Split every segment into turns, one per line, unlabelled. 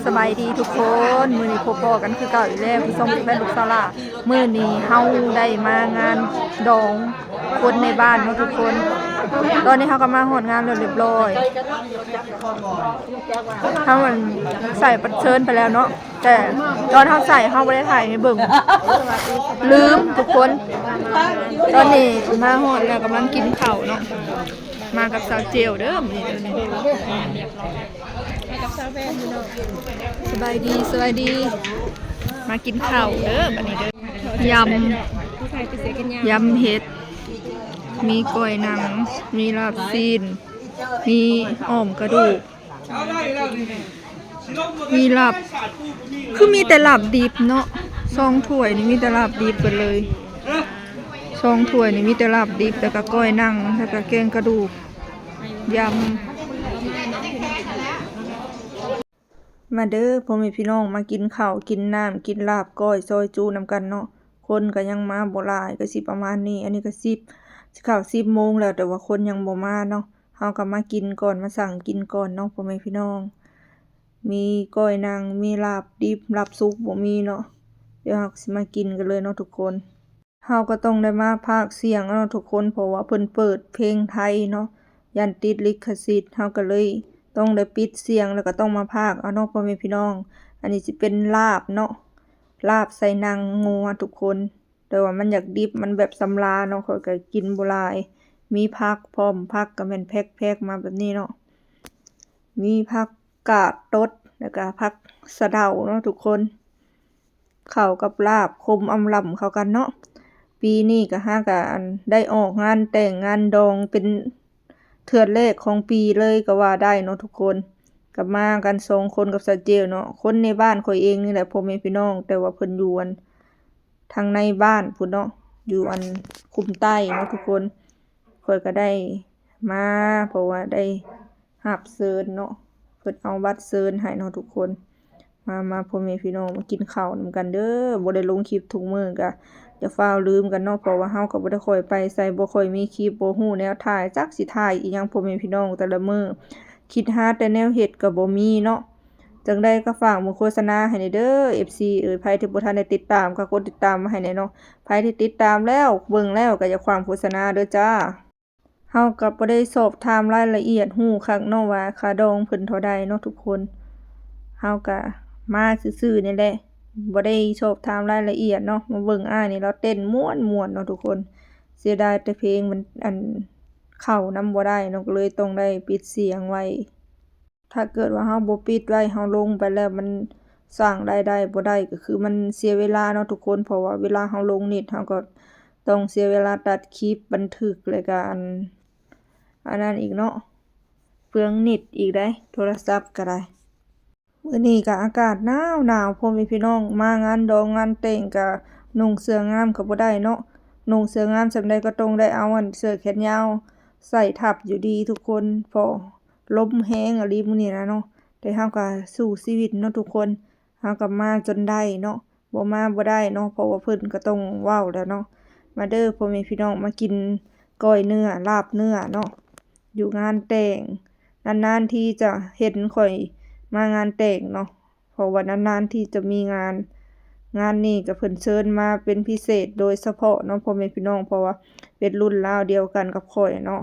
สบายดีทุกคนมื้อนี้พบกันคือเก่าอีกแล้วพี่ส้มกับแม่ลูกสาวล่ะมื้อนี้เฮาได้มางานดองคนในบ้านเนาะทุกคนตอนนี้เฮาก็มาฮอดงานแล้วเรียบร้อยเฮามันใส่ปัดเชิญไปแล้วเนาะแต่ตอนเฮาใส่เฮาบ่ได้ถ่ายให้เบิ่งลืมทุกคนตอนนี้มาฮอดแล้วกำลังกินข้าวเนาะมากับสาวเจลเด้อมื้อนี้สบายดีมากินข้าวเด้อบัดนี้เด้อยำเห็ดมีก้อยหนังมีลาบซีนมีอ้อมกระดูกมีลาบคือมีแต่ลาบดิบเนาะ2 ถ้วยนี่มีแต่ลาบดิบกันเลย2 ถ้วยนี่มีแต่ลาบดิบแล้วก็ก้อยหนังแล้วก็แกงกระดูกยำมาเด้อพ่อแม่พี่น้องมากินข้าวกินน้ำกินลาบก้อยซอยจูนำกันเนาะคนก็ยังมาบ่หลายก็สิประมาณนี้อันนี้ก็10เข้า10 โมงแล้วแต่ว่าคนยังบ่มาเนาะเฮาก็มากินก่อนมาสั่งกินก่อนเนาะพ่อแม่พี่น้องมีก้อยนางมีลาบดิบลาบสุกบ่มีเนาะเดี๋ยวเฮาสิมากินกันเลยเนาะทุกคนเฮาก็ต้องได้มาพากย์เสียงเนาะทุกคนเพราะว่าเพิ่นเปิดเพลงไทยเนาะยันติดลิขสิทธิ์เฮาก็เลยต้องได้ปิดเสียงแล้วก็ต้องมาพากย์เอาเนาะพ่อแม่พี่น้องอันนี้สิเป็นลาบเนาะลาบใส่นางงัวทุกคนแต่ว่ามันอยากดิบมันแบบสำราเนาะข้อยก็กินบ่หลายมีผักพร้อมผักก็แม่นแพ็คๆมาแบบนี้เนาะมีผักกาดตดแล้วก็ผักสะเดาเนาะทุกคนเข้ากับลาบคมอำลำเข้ากันเนาะปีนี้ก็หากันได้ออกงานแต่งงานดองเป็นเทื่อแรกของปีเลยก็ว่าได้เนาะทุกคนก็มากัน2 คนกับสาวเจลเนาะคนในบ้านข่อยเองนี่แหละพ่อแม่พี่น้องแต่ว่าเพิ่นอยู่ทางในบ้านพุ่นเนาะอยู่คุมใต้เนาะทุกคนข่อยก็ได้มาเพราะว่าได้รับเชิญเนาะเพิ่นเอาบัตรเชิญให้เนาะทุกคนมาพ่อแม่พี่น้องมากินข้าวนำกันเด้อบ่ได้ลงคลิปทุกมื้อก็อย่าฟ้าวลืมกันเนาะเพราะว่าเฮาก็บ่ได้ค่อยไปไสบ่ค่อยมีคลิปบ่ฮู้แนวถ่ายจักสิถ่ายอีหยังพ่อแม่พี่น้องแต่ละมื้อคิดหาแต่แนวเฮ็ดก็บ่มีเนาะจังใดก็ฝากโฆษณาให้เด้อ FC ไผที่บ่ทันได้ติดตามก็กดติดตามมาให้แน่เนาะไผที่ติดตามแล้วเบิ่งแล้วก็อย่าขวางโฆษณาเด้อจ้าเฮาก็บ่ได้สอบถามรายละเอียดฮู้คักเนาะว่าค่าดองเพิ่นเท่าใดเนาะทุกคนเฮาก็มาซื่อๆนี่แหละบ่ได้สอบถามรายละเอียดเนาะมาเบิ่งอ้ายนี่เราเต้นม่วนๆเนาะทุกคนเสียดายแต่เพลงมันเข้านำบ่ได้เนาะก็เลยต้องได้ปิดเสียงไว้ถ้าเกิดว่าเฮาบ่ปิดไว้เฮาลงไปแล้วมันสร้างรายได้บ่ได้ก็คือมันเสียเวลาเนาะทุกคนเพราะว่าเวลาเฮาลงเน็ตเฮาก็ต้องเสียเวลาตัดคลิปบันทึกแล้วก็อันนั้นอีกเนาะเปลืองเน็ตอีกได้โทรศัพท์ก็ได้มื้อนี้ก็อากาศหนาวพ่อแม่พี่น้องมางานดองงานแต่งก็นุ่งเสื้องามก็บ่ได้เนาะนุ่งเสื้องามส่ำใดก็ต้องได้เอาเสื้อแขนยาวใส่ทับอยู่ดีทุกคนเพราะลมแรงอะลิมื้อนี้นะเนาะแต่เฮาก็สู้ชีวิตเนาะทุกคนเฮาก็มาจนได้เนาะบ่มาบ่ได้เนาะเพราะว่าเพิ่นก็ต้องเว้าแล้วเนาะมาเด้อพ่อแม่พี่น้องมากินก้อยเนื้อลาบเนื้อเนาะอยู่งานแต่งนานๆทีจะเห็นข่อยมางานแต่งเนาะเพราะว่านานๆที่จะมีงานนี้ก็เพิ่นเชิญมาเป็นพิเศษโดยเฉพาะเนาะพ่อแม่พี่น้องเพราะว่าเป็นรุ่นราวเดียวกันกับข่อยเนาะ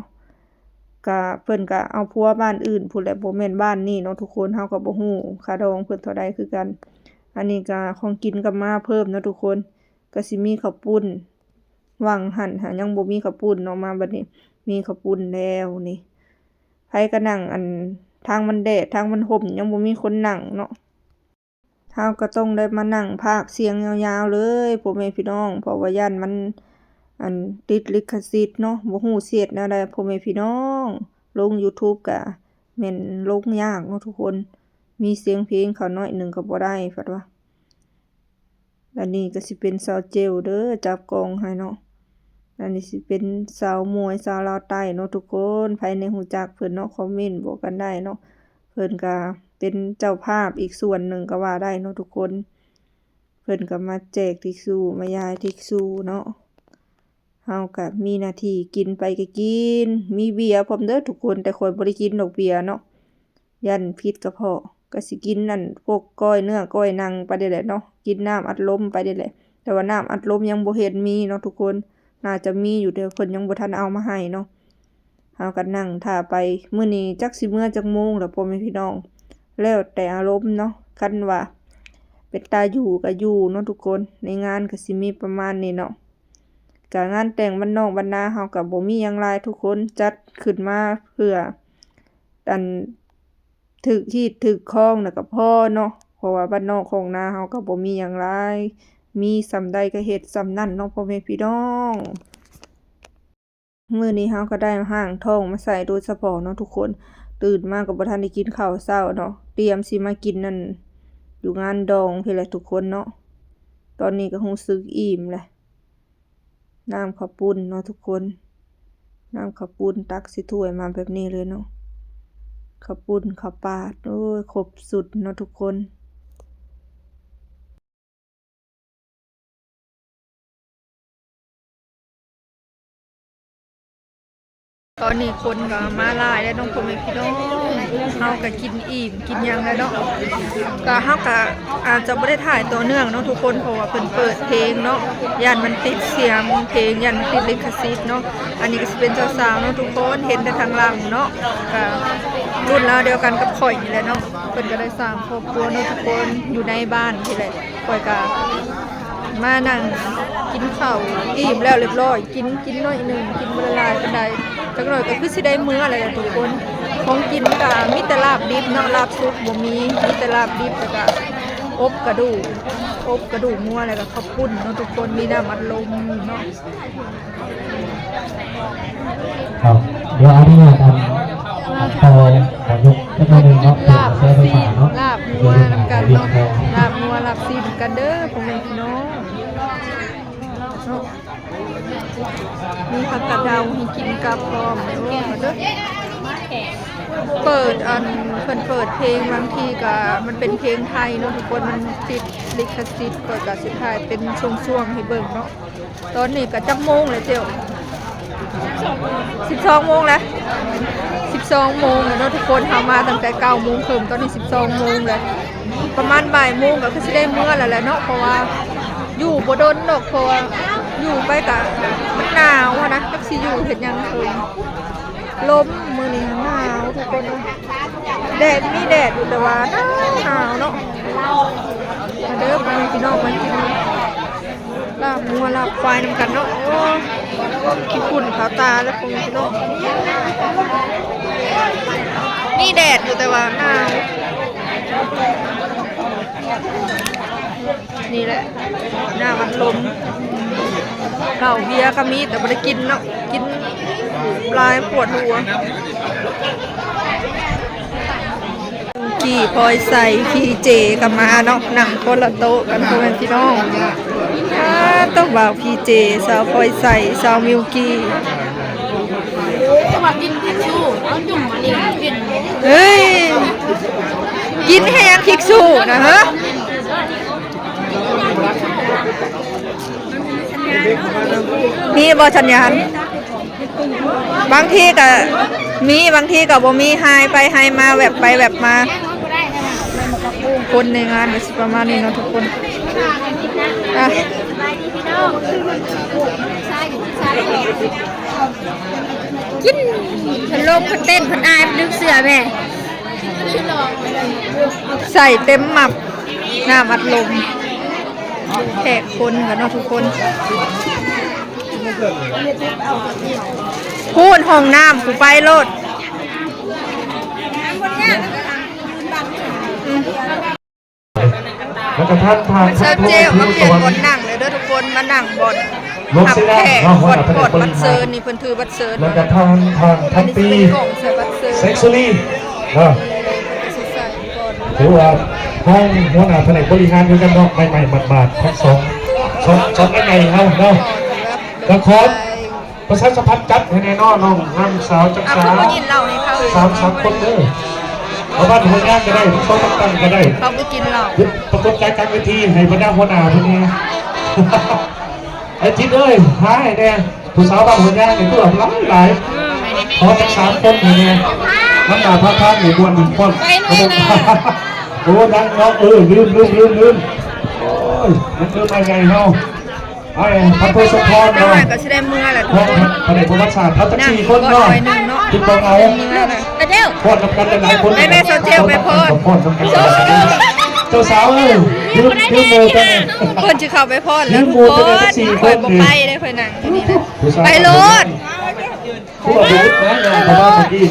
ก็เพิ่นก็เอาผัวบ้านอื่นพู้นแหละบ่แม่นบ้านนี้เนาะทุกคนเฮาก็บ่ฮู้ค่าดองเพิ่นเท่าใดคือกันอันนี้ก็ของกินก็มาเพิ่มเนาะทุกคนก็สิมีข้าวปุ้นวังหั่นหายังบ่มีข้าวปุ้นเนาะมาบัดนี้มีข้าวปุ้นแล้วนี่ไผก็นั่งทางมันแดดทางมันห่มยังบ่มีคนนั่งเนาะเฮาก็ต้องได้มานั่งพากย์เสียงยาวๆเลยพ่อแม่พี่น้องเพราะว่าย้านมันติดลิขสิทธิ์เนาะบ่ฮู้สิเฮ็ดแนวใดพ่อแม่พี่น้องลง YouTube ก็แม่นลงยากเนาะทุกคนมีเสียงเพลงเขาน้อยหนึ่งก็บ่ได้ฟัดว่าอันนี้ก็สิเป็นสาวเจลเด้อจับกล้องให้เนาะอันนี้สิเป็นสาวมวยสาวลาวใต้เนาะทุกคนไผในฮู้จักเพิ่นเนาะคอมเมนต์บอกกันได้เนาะเพิ่นก็เป็นเจ้าภาพอีกส่วนหนึ่งก็ว่าได้เนาะทุกคนเพิ่นก็มาแจกทิชชู่มายายทิชชู่เนาะเฮาก็มีหน้าที่กินไปก็กินมีเบียร์พร้อมเด้อทุกคนแต่ข่อยบ่ได้กินดอกเบียร์เนาะยันพิษกระเพาะ ก็สิกินนั่นพวกก้อยเนื้อก้อยหนังไปได้แหละเนาะกินน้ำอัดลมไปได้แหละแต่ว่าน้ำอัดลมยังบ่เห็นมีเนาะทุกคนน่าจะมีอยู่แต่เพิ่นยังบ่ทันเอามาให้เนาะเฮาก็นั่งท่าไปมื้อนี้จักสิมื้อจักโมงแล้วพ่อแม่พี่น้องแล้วแต่อารมณ์เนาะคันว่าเป็นตาอยู่ก็อยู่เนาะทุกคนในงานก็สิมีประมาณนี้เนาะก็งานแต่งบ้านนอกบ้านนาเฮาก็บ่มีหยังหลายทุกคนจัดขึ้นมาเพื่ออันถึกฮีดถึกคองน่ะก็พอเนาะเพราะว่าบ้านนอกของนาเฮาก็บ่มีหยังหลายมีส่ำใดก็เฮ็ดส่ำนั้นเนาะพ่อแม่พี่น้องมื้อนี้เฮาก็ได้ห้างทองมาใส่โดยเฉพาะเนาะทุกคนตื่นมาก็บ่ทันได้กินข้าวเช้าเนาะเตรียมสิมากินนั่นอยู่งานดองพี่แหละทุกคนเนาะตอนนี้ก็รู้สึกอิ่มแหละน้ำข้าวปุ้นเนาะทุกคนน้ำข้าวปุ้นตักใส่ถ้วยมาแบบนี้เลยเนาะข้าวปุ้นข้าวปาดโอ้ยครบสุดเนาะทุกคนตอนนี้คนก็มาหลายแล้วน้องพ่อแม่พี่น้องเฮาก็กินอิ่มกินหยังแล้วเนาะก็เฮาก็อาจจะบ่ได้ถ่ายต่อเนื่องเนาะทุกคนเพราะว่าเพิ่นเปิดเพลงเนาะย่านมันติดเสียงเพลงย่านมันติดลิขสิทธิ์เนาะอันนี้ก็สิเป็นเจ้าสาวเนาะทุกคนเห็นแต่ทางหลังเนาะก็รุ่นราวเดียวกันกับข่อยนี่แหละเนาะเพิ่นก็ได้สร้างครอบครัวเนาะทุกคนอยู่ในบ้านนี่แหละข่อยก็มานั่งกินข้าวอิ่มแล้วเรียบร้อยกินน้อยนึงกินบ่ละลายปานใดจักหน่อยก็คือสิได้มื้ออะไรทุกคนของกินก็มีแต่ลาบดิบเนาะลาบสุกบ่มีแต่ลาบดิบแล้วก็อบกระดูกงัวแล้วก็ข้าวปุ้นเนาะทุกคนมีน้ำอัดลมเนาะ
ครับเดี๋ยวอันนี้กันต่อขอยกขึ้นมาหนึ่งเนาะลาบซี
ลาบงัวนำกันเนาะลาบงัวลาบซีนกันเด้อพ่อแม่พี่น้องเนาะมีผักกาดดาวให้กินกับพร้อมเด้อเปิดเพิ่นเปิดเพลงบางทีก็มันเป็นเพลงไทยเนาะทุกคนมันติดลิขสิทธิ์ก็จะสุดท้ายเป็นช่วงๆให้เบิ่งเนาะตอนนี้ก็จักโมงแล้วเจ้า12 โมงแล้ว12 โมงแล้วเนาะทุกคนเฮามาตั้งแต่9 โมงครึ่งตอนนี้12 โมงแล้วประมาณบ่ายโมงก็คือสิได้มื้อแล้วแหละเนาะเพราะว่าอยู่บ่ดนดอกเพราะว่าอยู่ไปก็มันหนาวอะนะจักสิอยู่เฮ็ดหยังลมมื้อนี้หนาวทุกคนแดดมีแดดอยู่แต่ว่าหนาวเนาะมาเด้อพี่น้องมากินลาบงัวลาบควายนำกันเนาะโอ้ขี้ฝุ่นขาวตาแล้วพี่น้องมีแดดอยู่แต่ว่าหนาวนี่แหละหน้ามันลมเหล้าเบียร์ก็มีแต่ไม่ได้กินเนาะกินลายปวดหัวกี่พลอยใส่พี่เจกับมาเนาะนั่งคนละโต๊ะกันพ่อแม่พี่น้องต้องบ่าวพี่เจสาวพลอยใส่สาวมิวกี้
จะมากินทิชชู่เอาจุ่มมานี่กิน
เฮ้ยกินแห้งทิชชู่นะฮะมีบอชัญญาณบางทีก็มีบางทีก็บ่มีหายไปหายมาแบบไปแบบมาคนในงานก็สิประมาณนี้เนาะทุกคน
กินพันลมพันเต้นพันอายพันดึกเสือแม่
ใส่เต็มหมับน้ำอัดลมแขกคนกันเนาะทุกคนพูดห้องน้ำกูไปโลด
แล้วก็ท่านทาง
เชิญเจลมาเปลี่ยนบนนั่งเลยเด้อทุกคนมานั่งบนขับแขกบนบัตรเซิร์นนี่เพิ่นถือบัตรเซิร์น
แล้วก็ทางปีเซ็กซ์ลี่ถือว่าห้องหัวหน้าแผนกบริหารด้วยกันเนาะใหม่ๆหมาดๆทั้งสองไงเฮาเนาะก็ขอประชาสัมพันธ์จัดให้แน่นอนน้องห้ามสาวจักสาว3 คนเด้อเอาบ้านหัวหน้าก็ได้ทุกคนตั้งก็ได้
เขาไปกินเหล้า
ประกบใจกลางเวทีให้บรรดาหัวหน้าพวกนี้ไอ้จิ๊ดเอ้ยหายเนี่ยผู้สาวบ้านหัวหน้าเนี่ยตัวหลายขอจัก3 คนเนี่ยน้ำตาพระธาตุอยู่บน1 คน โอ้ดังเนาะลืมโอ้ยมันลืมไปไงเนาะไอ้พันโทสมพร
จัง
เนาะ
หวะก็สิได้เมื่อแหละทุ
ห้
ก
อง
คน
แผนกประวัติศาสตร์เขาตั้ง
นั่ง
4 คน
ก็
เนาะ
หน่อยหนึงเนาะ
ที่กองเอา
เมื่อน่ะ
เดี๋ยว
พอดนำกันหลายคน
แม่โซเชียลไปพอด
พอดนำกันเจ้าสาวลืมโมกันเนี่ย
เพิ่นสิเข้าไปพอดแล้วทุก
ยืม
ค
โมจะได้
น
สี่
ข่อย
คน
บ่
นี่
ไปได้ข่อยนั่งอยู่นี่นะไปโลด
ผู้อาวุธนะเพราะว่าเมื่อกี้ยิ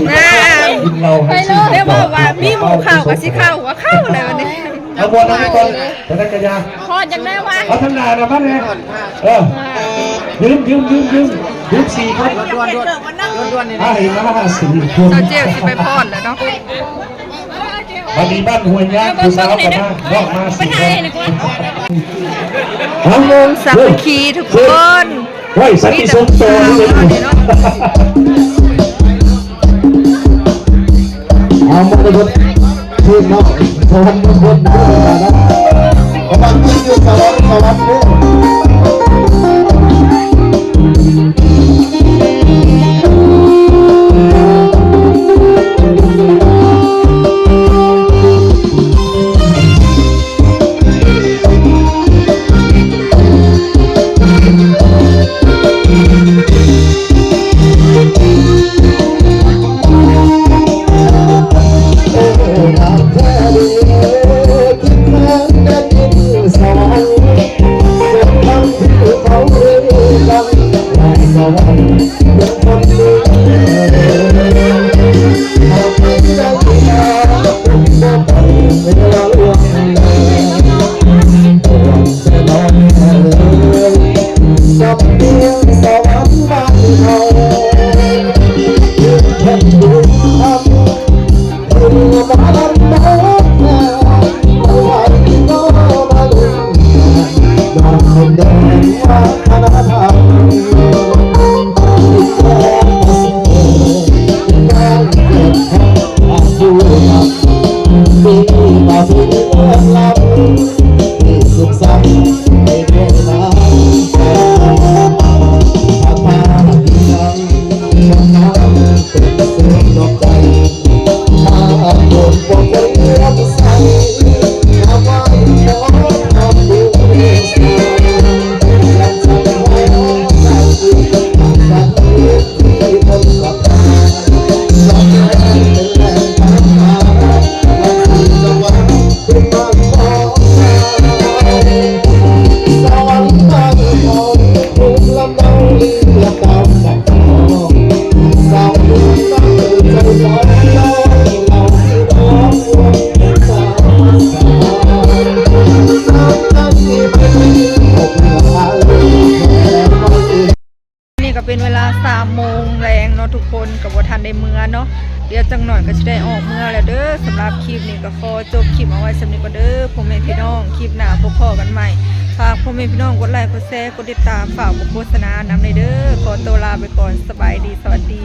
งเราให้สิ
เรียกว่ามีหมูเข้าก็สิเข้าว่าเข้าอะไรวันนี้
เอาบอลนะก่อนจะได้กระยา
พอจังได้ว่า
เอาทำนานะบ้านเนี่ยยืม4 คนด่วนนี่นะให้มา4 คน
โซเชียลสิไปพอดแล้วเนาะ
วันนี้บ้านหัวยยากผู้สาวกันมานอกมา4 คน
วงสามัคคีทุกคน
ไว้สักที่สมโตนี่เลยเอามาเลยทีมเนาะสวรรค์บนด้วยนะประมาณนี้คือสวรรค์
นี่ก็เป็นเวลา3 โมงแรงเนาะทุกคนกับว่าทันได้เมื่อเนาะเดี๋ยวจังหน่อยก็จะได้ออกเมื่อแล้วเด้อสำหรับคลิปนี้ก็ขอจบคลิปเอาไว้สำหรับนี้ก็เด้อพ่อแม่พี่น้องคลิปหน้าพบกันใหม่ฝากพ่อแม่พี่น้องกดไลค์กดแชร์กดติดตามฝากโฆษณานำในเด้อขอตัวลาไปก่อนสบายดีสวัสดี